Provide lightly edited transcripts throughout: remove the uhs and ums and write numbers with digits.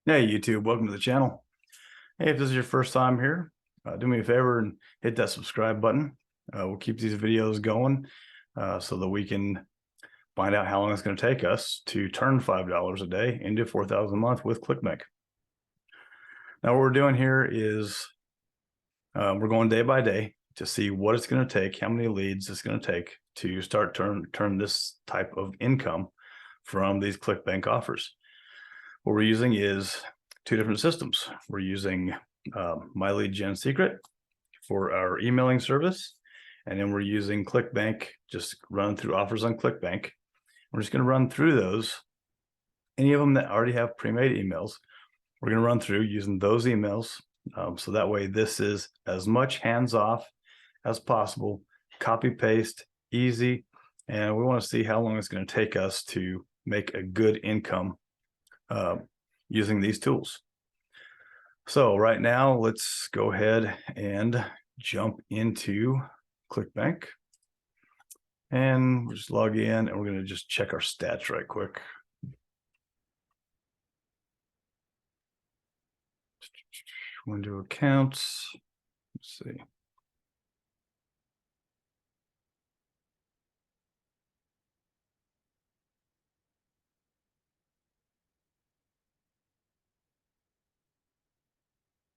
Hey YouTube, welcome to the channel. Hey, if this is your first time here, do me a favor and hit that subscribe button. We'll keep these videos going so that we can find out how long it's going to take us to turn $5 a day into $4,000 a month with Clickbank. Now what we're doing here is we're going day by day to see what it's going to take, how many leads it's going to take to start turn this type of income from these Clickbank offers. What we're using is two different systems. We're using My Lead Gen Secret for our emailing service, and then we're using Clickbank, just run through offers on Clickbank. We're just going to run through those. Any of them that already have pre-made emails, we're going to run through using those emails. So that way this is as much hands-off as possible, copy paste, easy, and we want to see how long it's going to take us to make a good income using these tools. So right now, let's go ahead and jump into Clickbank. And we'll just log in and we're going to just check our stats right quick. Window accounts. Let's see.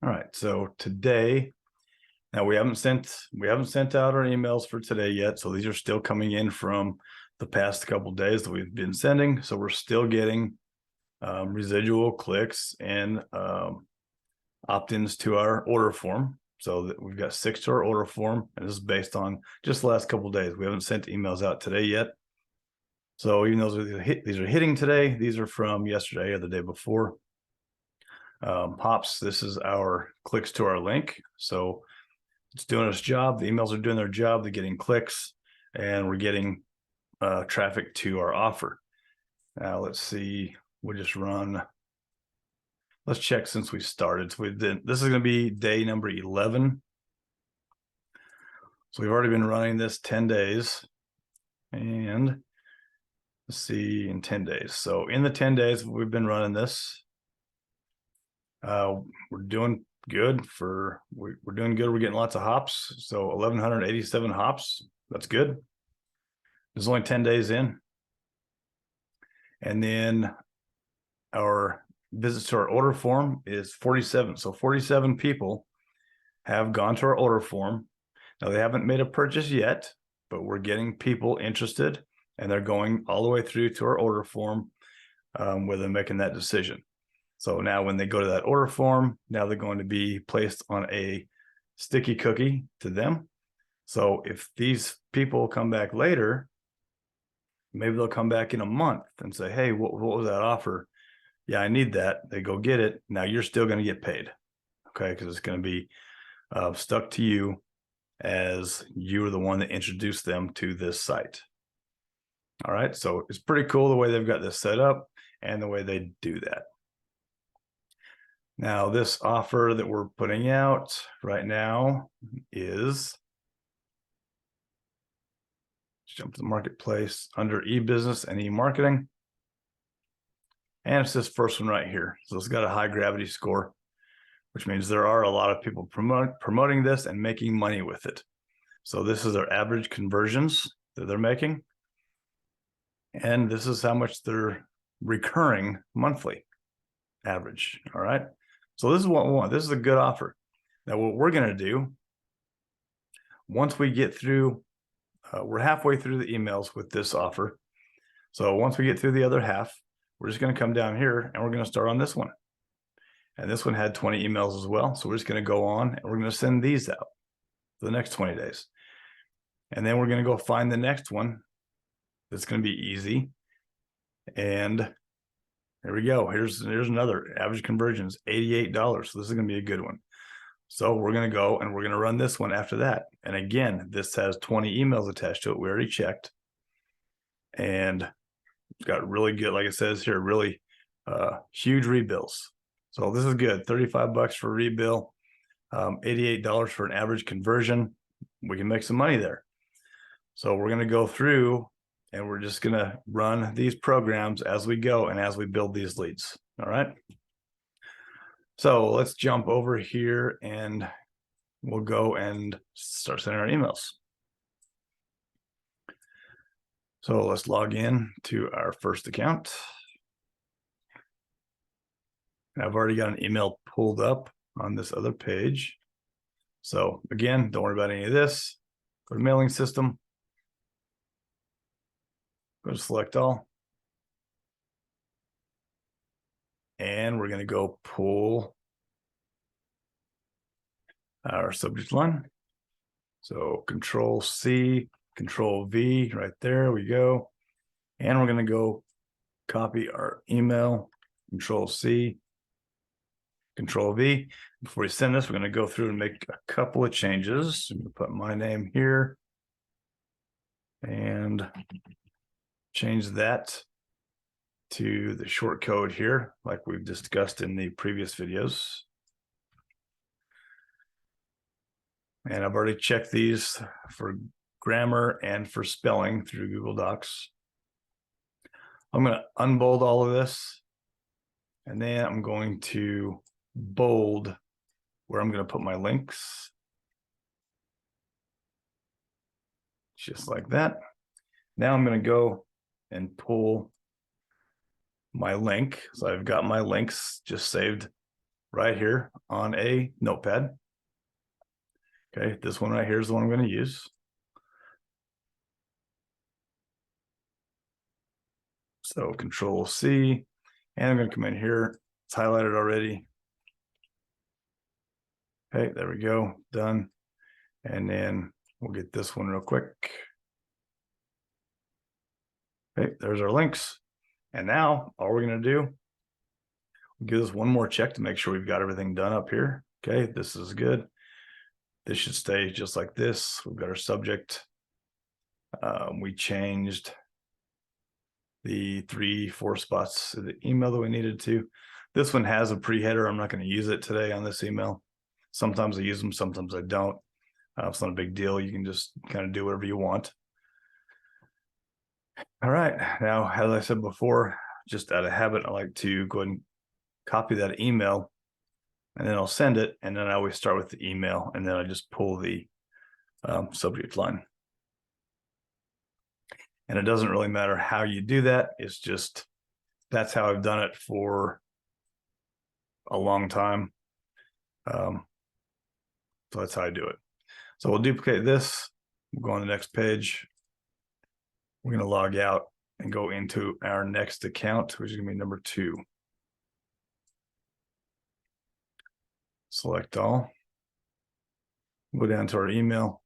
All right, so today, now we haven't sent out our emails for today yet, so these are still coming in from the past couple days that we've been sending. So we're still getting residual clicks and opt-ins to our order form. So that we've got 6 to our order form, and this is based on just the last couple of days. We haven't sent emails out today yet. So even though these are hitting today, these are from yesterday or the day before. Hops, this is our clicks to our link. So it's doing its job. The emails are doing their job. They're getting clicks, and we're getting traffic to our offer. Now let's see. We'll just run. Let's check since we started. So this is going to be day number 11. So we've already been running this 10 days. And let's see, in 10 days. So in the 10 days we've been running this, we're doing good. We're doing good. We're getting lots of hops. So 1,187 hops. That's good. There's only 10 days in. And then our visits to our order form is 47. So 47 people have gone to our order form. Now they haven't made a purchase yet, but we're getting people interested, and they're going all the way through to our order form where they're making that decision. So now when they go to that order form, now they're going to be placed on a sticky cookie to them. So if these people come back later, maybe they'll come back in a month and say, hey, what was that offer? Yeah, I need that. They go get it. Now you're still going to get paid. Okay, because it's going to be stuck to you as you were the one that introduced them to this site. All right, so it's pretty cool the way they've got this set up and the way they do that. Now, this offer that we're putting out right now is, jump to the marketplace under e-business and e-marketing. And it's this first one right here. So it's got a high gravity score, which means there are a lot of people promoting this and making money with it. So this is their average conversions that they're making. And this is how much they're recurring monthly average. All right. So this is what we want. This is a good offer. Now, what we're going to do, once we get through, we're halfway through the emails with this offer. So once we get through the other half, we're just going to come down here and we're going to start on this one. And this one had 20 emails as well. So we're just going to go on and we're going to send these out for the next 20 days. And then we're going to go find the next one that's going to be easy. And there we go. Here's another average conversions, $88. So this is going to be a good one. So we're going to go and we're going to run this one after that. And again, this has 20 emails attached to it. We already checked. And it's got really good, like it says here, really huge rebills. So this is good. 35 bucks for a rebill, $88 for an average conversion. We can make some money there. So we're going to go through and we're just going to run these programs as we go and as we build these leads. All right. So let's jump over here and we'll go and start sending our emails. So let's log in to our first account. I've already got an email pulled up on this other page. So again, don't worry about any of this. Go to mailing system. Go to select all. And we're going to go pull our subject line. So Control C, Control V, right there we go. And we're going to go copy our email, Control C, Control V. Before we send this, we're going to go through and make a couple of changes. I'm going to put my name here and change that to the short code here, like we've discussed in the previous videos. And I've already checked these for grammar and for spelling through Google Docs. I'm going to unbold all of this, and then I'm going to bold where I'm going to put my links. Just like that. Now I'm going to go and pull my link. So I've got my links just saved right here on a notepad. Okay, this one right here is the one I'm going to use. So Control C, and I'm going to come in here. It's highlighted already. Okay, there we go, done. And then we'll get this one real quick. Okay, there's our links. And now all we're going to do, give this one more check to make sure we've got everything done up here. Okay, this is good. This should stay just like this. We've got our subject. We changed the 3-4 spots of the email that we needed to. This one has a pre-header. I'm not going to use it today on this email. Sometimes I use them, sometimes I don't. It's not a big deal. You can just kind of do whatever you want. All right. Now, as I said before, just out of habit, I like to go ahead and copy that email, and then I'll send it. And then I always start with the email, and then I just pull the subject line. And it doesn't really matter how you do that. It's just, that's how I've done it for a long time. So that's how I do it. So we'll duplicate this. We'll go on the next page. We're going to log out and go into our next account, which is going to be number 2. Select all. Go down to our email.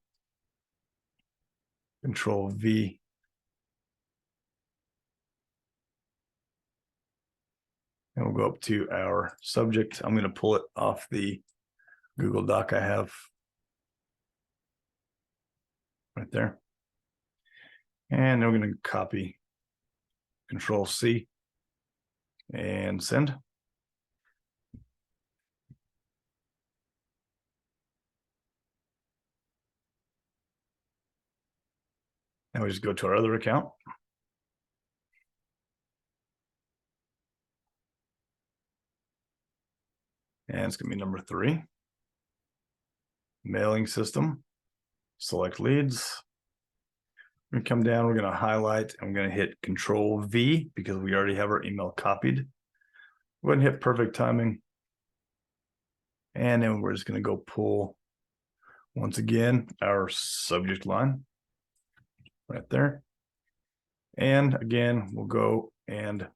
Control V. And we'll go up to our subject. I'm going to pull it off the Google Doc I have right there. And then we're going to copy Control C and send. Now we just go to our other account. And it's going to be number 3. Mailing system. Select leads. We're going to come down. We're going to highlight. I'm going to hit Control V because we already have our email copied. Go ahead and hit perfect timing. And then we're just going to go pull, once again, our subject line right there. And again, we'll go and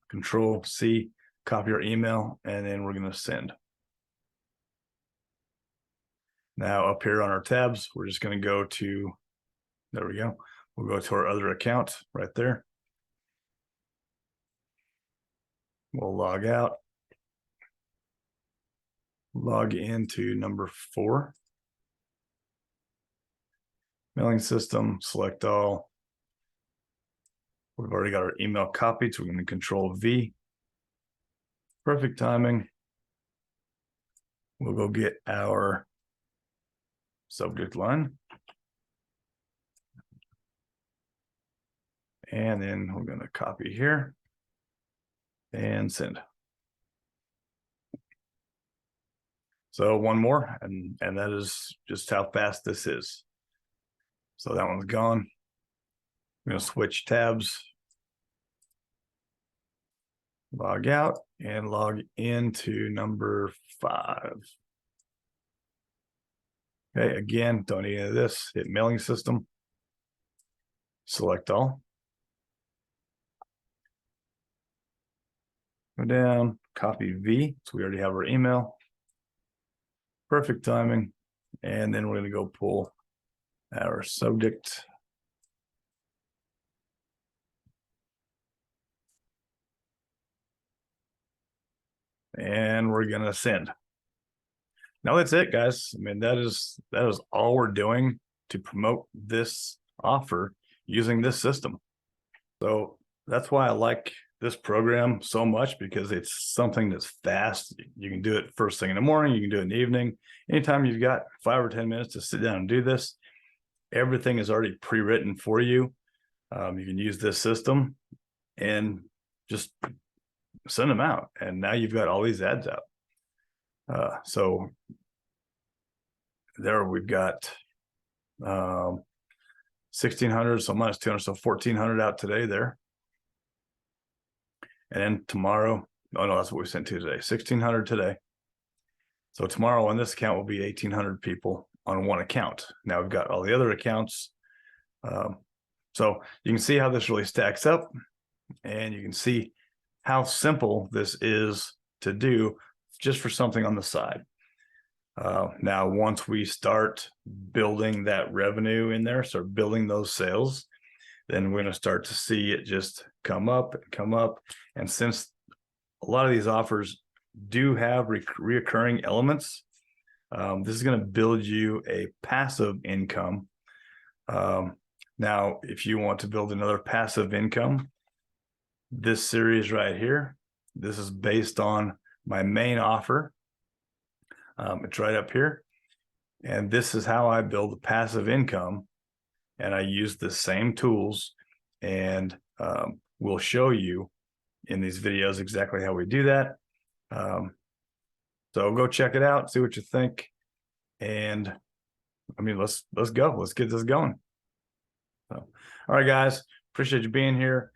Control C, copy our email, and then we're going to send. Now up here on our tabs, we're just going to go to, there we go. We'll go to our other account right there. We'll log out. Log into number 4. Mailing system, select all. We've already got our email copied, so we're going to Control V. Perfect timing. We'll go get our subject line. And then we're going to copy here and send. So one more, and that is just how fast this is. So that one's gone. I'm going to switch tabs, log out, and log into number 5. Okay, again, don't need any of this. Hit mailing system, select all. Go down, copy V, so we already have our email. Perfect timing. And then we're going to go pull our subject. And we're going to send. Now that's it, guys. I mean, that is all we're doing to promote this offer using this system. So that's why I like this program so much, because it's something that's fast. You can do it first thing in the morning. You can do it in the evening. Anytime you've got 5 or 10 minutes to sit down and do this, everything is already pre-written for you. You can use this system and just send them out. And now you've got all these ads out. So there we've got 1,600, so minus 200, so 1,400 out today there. And then tomorrow, oh no, that's what we sent to today, 1,600 today. So tomorrow on this account will be 1,800 people on one account. Now we've got all the other accounts. So you can see how this really stacks up, and you can see how simple this is to do just for something on the side. Now, once we start building that revenue in there, start building those sales, then we're going to start to see it just come up and come up. And since a lot of these offers do have reoccurring elements, this is going to build you a passive income. Now, if you want to build another passive income, this series right here, this is based on my main offer. It's right up here. And this is how I build a passive income. And I use the same tools, and we'll show you in these videos exactly how we do that. So go check it out, see what you think. And I mean, let's go. Let's get this going. So, all right, guys, appreciate you being here.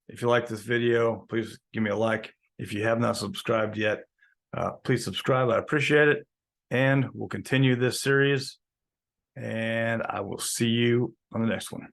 If you like this video, please give me a like. If you have not subscribed yet, please subscribe. I appreciate it. And we'll continue this series. And I will see you on the next one.